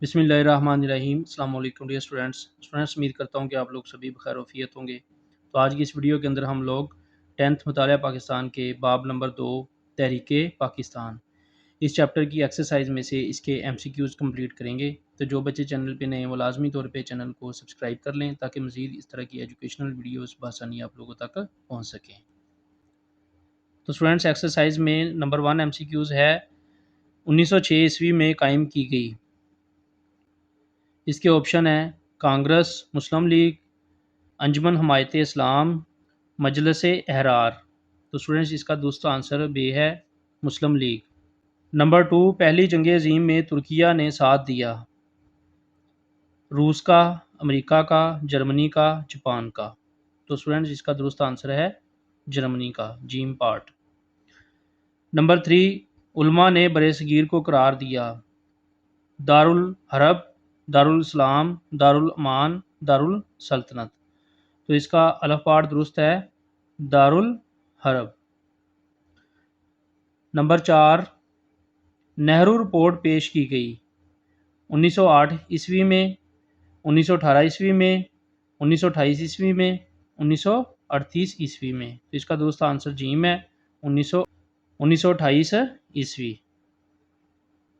बिस्मिल्लाहिर्रहमानिर्रहीम। अस्सलाम वालेकुम डियर स्टूडेंट्स, उम्मीद करता हूँ कि आप लोग सभी बखैर वफ़ियत होंगे। तो आज की इस वीडियो के अंदर हम लोग 10th मुतालिया पाकिस्तान के बाब नंबर 2 तहरीके पाकिस्तान इस चैप्टर की एक्सरसाइज में से इसके MCQs कंप्लीट करेंगे। तो जो बच्चे चैनल पे नए हैं वो लाजमी तौर पे चैनल को सब्सक्राइब कर लें ताकि मज़ीद इस तरह की एजुकेशनल वीडियोस बआसानी आप लोगों तक पहुँच सकें। तो स्टूडेंट्स, एक्सरसाइज में नंबर 1 MCQs है 1906 ईस्वी में कायम की गई। इसके ऑप्शन हैं कांग्रेस, मुस्लिम लीग, अंजुमन हमायत इस्लाम, मजलिस एहरार। तो स्टूडेंट्स, इसका दूसरा आंसर बे है, मुस्लिम लीग। नंबर 2, पहली जंग अजीम में तुर्किया ने साथ दिया। रूस का, अमेरिका का, जर्मनी का, जापान का। तो स्टूडेंट्स, इसका दुरुस्त आंसर है जर्मनी का, जीम पार्ट। नंबर 3, उलमा ने बरेसगीर को करार दिया। दारुल हरब, दारुल इस्लाम, दारुल अमान, दारुल सल्तनत। तो इसका अलफ पाठ दुरुस्त है, दारुल हरब। नंबर 4, नेहरू रिपोर्ट पेश की गई 1908 ईस्वी में, 1918 ईस्वी में, 1928 ईस्वी में, 1938 ईस्वी में। तो इसका दुरुस्त आंसर जीम है, 1928 ईस्वी।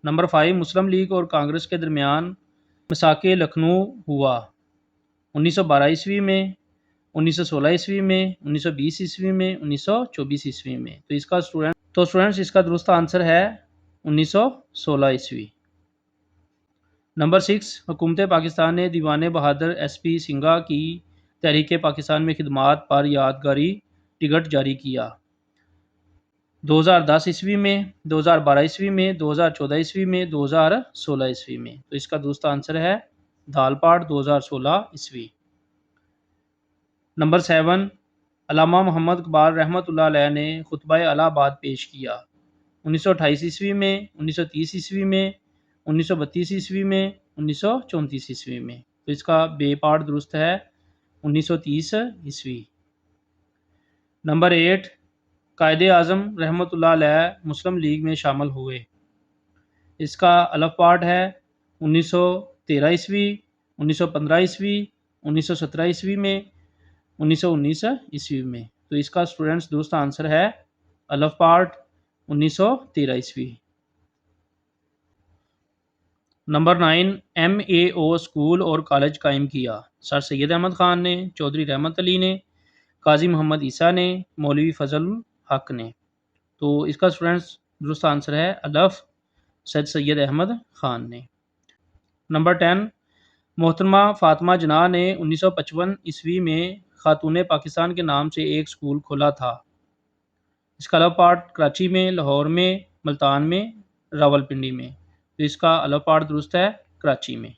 नंबर 5, मुस्लिम लीग और कांग्रेस के दरमियान मसाके लखनऊ हुआ 1912 ईस्वी में, 1916 ईस्वी में, 1920 ईस्वी में, 1924 ईस्वी में। तो स्टूडेंट्स, इसका दुरुस्त आंसर है 1916 ईस्वी। नंबर 6, हुकूमत पाकिस्तान ने दीवान बहादुर SP सिंघा की तहरीक पाकिस्तान में खिदमात पर यादगारी टिकट जारी किया 2010 ईस्वी में, 2012 ईस्वी में, 2014 ईस्वी में, 2016 ईस्वी में। तो इसका दुरुस्त आंसर है दाल पाठ, 2016 ईस्वी। नंबर 7, अल्लामा मोहम्मद इकबाल रहमतुल्लाह अलैह ने खुतबा इलाहाबाद पेश किया 1928 ईस्वी में, 1930 ईस्वी में, 1932 ईस्वी में, 1934 ईस्वी में। तो इसका बे पार्ट दुरुस्त है, 1930 ईस्वी। नंबर 8, कायदे आज़म रहमतुल्लाह अलैह मुस्लिम लीग में शामिल हुए। इसका अलफ पार्ट है 1913 ईस्वी, 1915 ईस्वी, 1917 ईस्वी में, 1919 ईस्वी में। तो इसका स्टूडेंट्स दुरुस्त आंसर है अलफ पार्ट, 1913 ईस्वी। नंबर 9, MAO स्कूल और कॉलेज कायम किया सर सैयद अहमद ख़ान ने, चौधरी रहमत अली ने, काजी मोहम्मद ईसा ने, मौलवी फजल हक ने। तो इसका स्टूडेंट्स दुरुस्त आंसर है अलफ, सैयद अहमद ख़ान ने। नंबर 10, मोहतरमा फ़ातिमा जना ने 1955 ईस्वी में खातून पाकिस्तान के नाम से एक स्कूल खोला था। इसका अलफ पार्ट कराची में, लाहौर में, मुल्तान में, रावलपिंडी में। तो इसका अलफ पार्ट दुरुस्त है कराची में।